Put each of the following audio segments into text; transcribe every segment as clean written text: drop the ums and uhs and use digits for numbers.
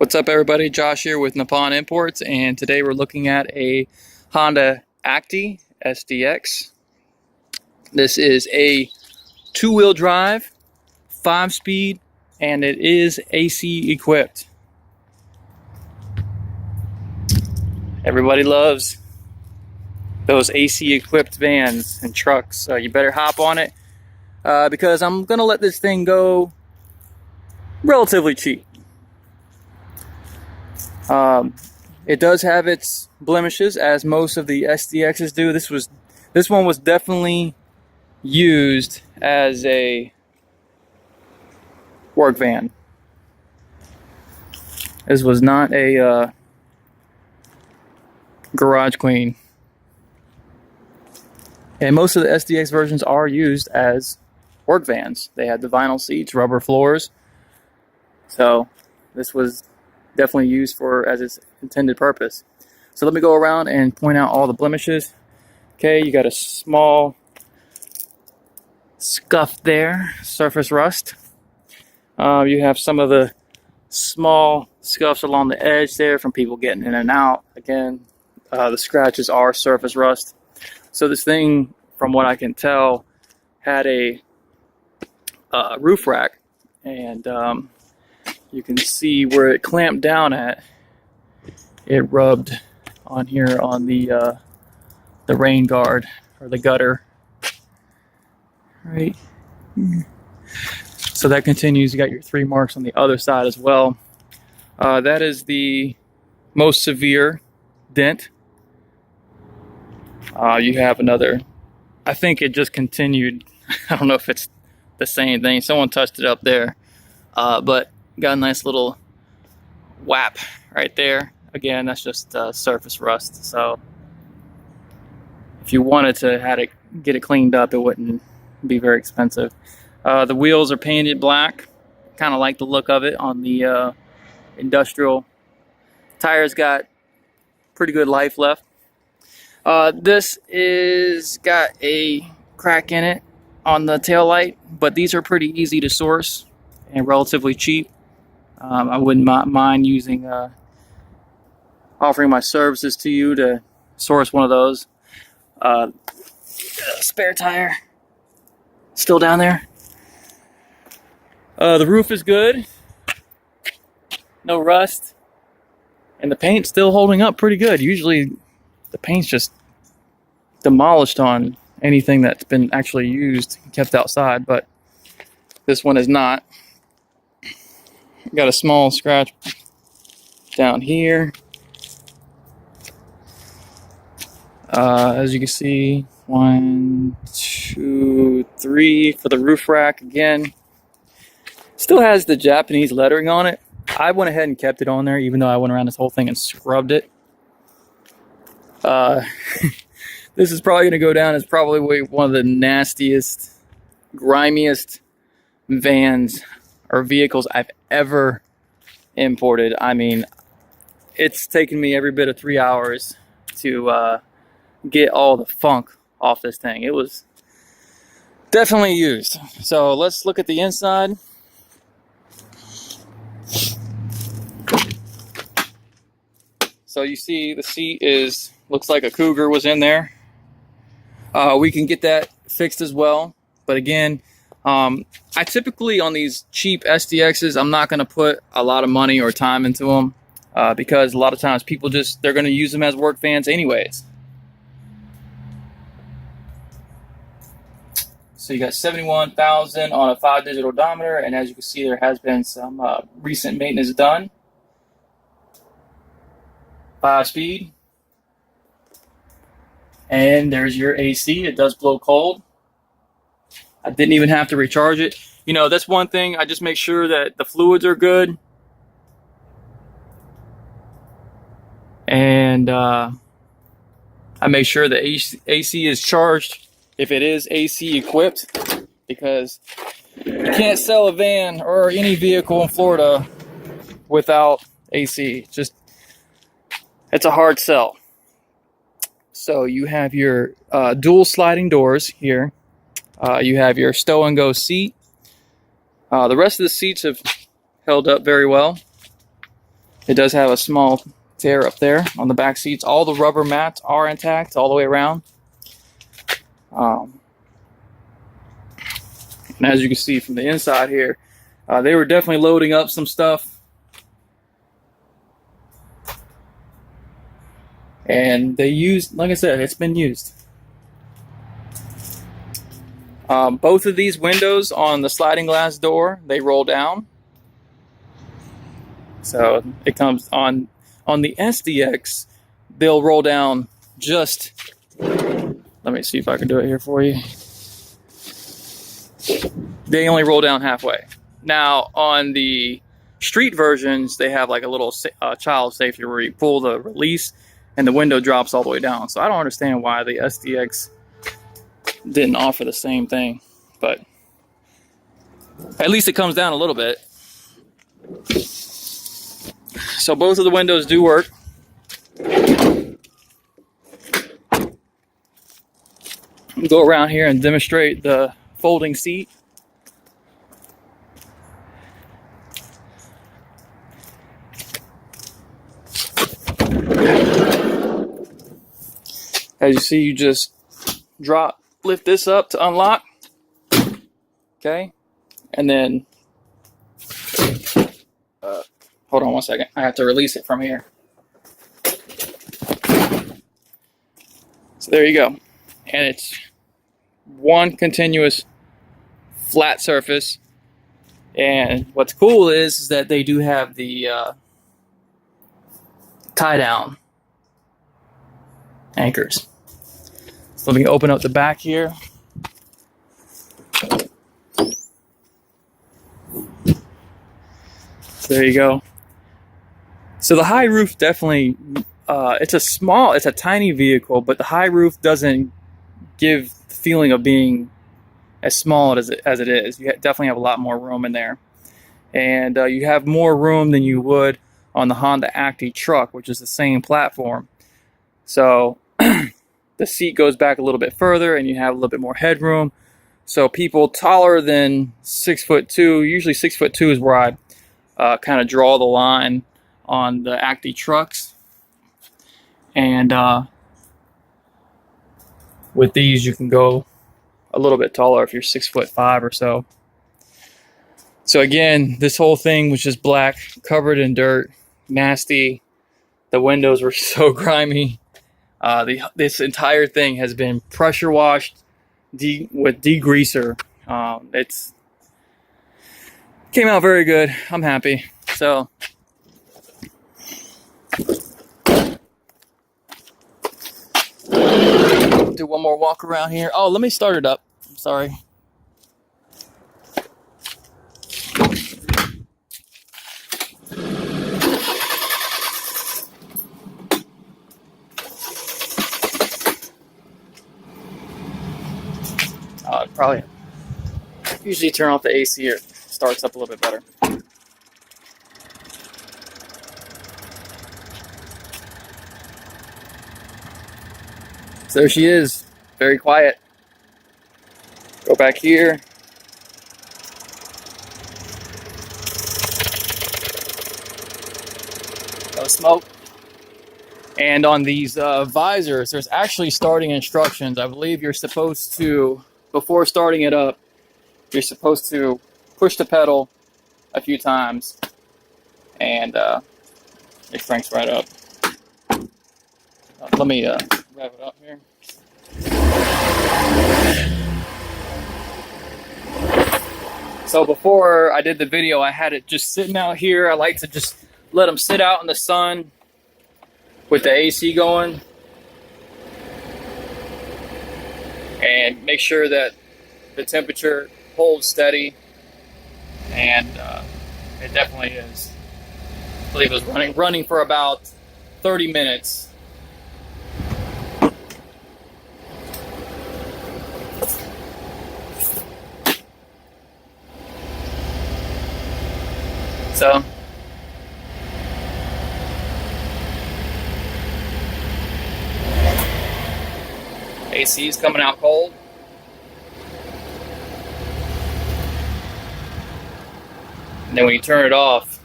What's up, everybody? Josh here with Nippon Imports, and today we're looking at a Honda Acty SDX. This is a two-wheel drive, 5-speed, and it is AC equipped. Everybody loves those AC equipped vans and trucks, so you better hop on it because I'm gonna let this thing go relatively cheap. It does have its blemishes, as most of the SDXs do. This one was definitely used as a work van. This was not a garage queen. And most of the SDX versions are used as work vans. They had the vinyl seats, rubber floors. So this was definitely used as its intended purpose. So let me go around and point out all the blemishes. Okay, you got a small scuff there, surface rust. You have some of the small scuffs along the edge there from people getting in and out. Again, the scratches are surface rust. So this thing, from what I can tell, had a roof rack, and you can see where it clamped down at. It rubbed on here on the rain guard, or the gutter, right? So that continues. You got your 3 marks on the other side as well. That is the most severe dent. You have another, I think it just continued. I don't know if it's the same thing. Someone touched it up there, but got a nice little whap right there. Again, that's just surface rust. So if you wanted to get it cleaned up, it wouldn't be very expensive. The wheels are painted black. Kind of like the look of it on the industrial. Tires got pretty good life left. This is got a crack in it on the tail light, but these are pretty easy to source and relatively cheap. I wouldn't mind offering my services to you to source one of those. Spare tire still down there. The roof is good, no rust, and the paint's still holding up pretty good. Usually the paint's just demolished on anything that's been actually used, kept outside, but this one is not. Got a small scratch down here. As you can see, 1, 2, 3 for the roof rack again. Still has the Japanese lettering on it. I went ahead and kept it on there, even though I went around this whole thing and scrubbed it. This is probably going to go down as probably one of the nastiest, grimiest vans or vehicles I've ever imported. I mean, it's taken me every bit of 3 hours to get all the funk off this thing. It was definitely used. So let's look at the inside. So you see the seat looks like a Cougar was in there. We can get that fixed as well. But again, I typically, on these cheap SDXs, I'm not going to put a lot of money or time into them because a lot of times people they're going to use them as work vans anyways. So you got 71,000 on a 5-digit odometer, and as you can see, there has been some recent maintenance done. 5-speed. And there's your AC. It does blow cold. I didn't even have to recharge it. You know, that's one thing. I just make sure that the fluids are good. And I make sure the AC is charged if it is AC equipped, because you can't sell a van or any vehicle in Florida without AC. It's a hard sell. So you have your dual sliding doors here. You have your stow and go seat. The rest of the seats have held up very well. It does have a small tear up there on the back seats. All the rubber mats are intact all the way around. And as you can see from the inside here, they were definitely loading up some stuff. And they used, like I said, it's been used. Both of these windows on the sliding glass door, they roll down. So it comes on the SDX, they'll roll down just, let me see if I can do it here for you. They only roll down halfway. Now on the street versions, they have like a little child safety where you pull the release and the window drops all the way down. So I don't understand why the SDX didn't offer the same thing, but at least it comes down a little bit. So both of the windows do work. Go around here and demonstrate the folding seat. As you see, you just lift this up to unlock. Okay, and then hold on one second. I have to release it from here. So there you go. And it's one continuous flat surface. And what's cool is that they do have the tie down anchors. So let me open up the back here. So there you go. So the high roof definitely, it's a tiny vehicle, but the high roof doesn't give the feeling of being as small as it is. You definitely have a lot more room in there. And you have more room than you would on the Honda Acty truck, which is the same platform. So the seat goes back a little bit further and you have a little bit more headroom. So people taller than 6'2", usually 6'2" is where I kind of draw the line on the Acty trucks. And with these you can go a little bit taller if you're 6'5" or so. So again, this whole thing was just black, covered in dirt, nasty. The windows were so grimy. This entire thing has been pressure washed with degreaser. It's came out very good. I'm happy. So do one more walk around here. Oh, let me start it up. I'm sorry. Probably usually turn off the AC or it starts up a little bit better. So there she is, very quiet. Go back here. No smoke. And on these visors, there's actually starting instructions. I believe you're supposed to, before starting it up, you're supposed to push the pedal a few times and it cranks right up. Let me rev it up here. So before I did the video, I had it just sitting out here. I like to just let them sit out in the sun with the AC going and make sure that the temperature holds steady, and it definitely is. I believe it was running for about 30 minutes. So AC is coming out cold. And then when you turn it off,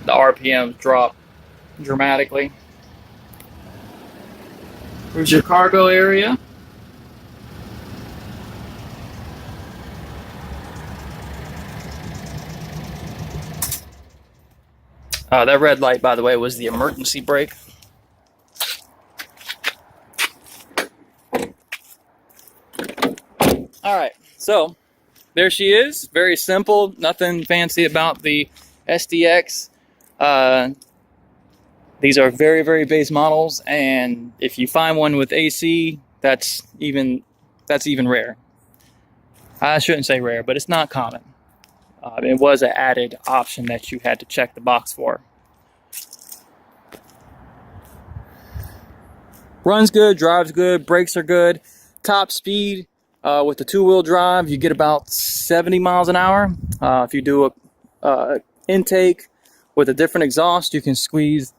the RPMs drop dramatically. Here's your cargo area. That red light, by the way, was the emergency brake. All right, so there she is. Very simple, nothing fancy about the SDX. These are very, very base models, and if you find one with AC, that's even rare. I shouldn't say rare, but it's not common. It was an added option that you had to check the box for. Runs good, drives good, brakes are good. Top speed with the two-wheel drive, you get about 70 miles an hour. If you do a intake with a different exhaust, you can squeeze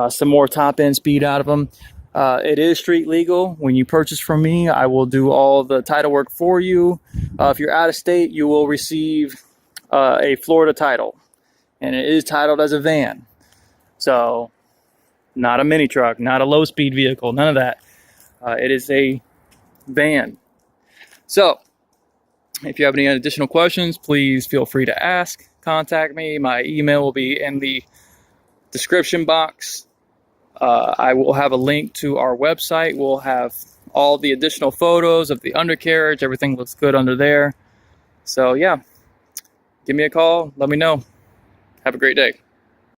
some more top-end speed out of them. It is street legal. When you purchase from me, I will do all the title work for you. If you're out of state, you will receive a Florida title, and it is titled as a van. So not a mini truck, not a low-speed vehicle, none of that. It is a van. So if you have any additional questions, please feel free to ask. Contact me. My email will be in the description box. I will have a link to our website. We'll have all the additional photos of the undercarriage. Everything looks good under there. So yeah, give me a call. Let me know. Have a great day.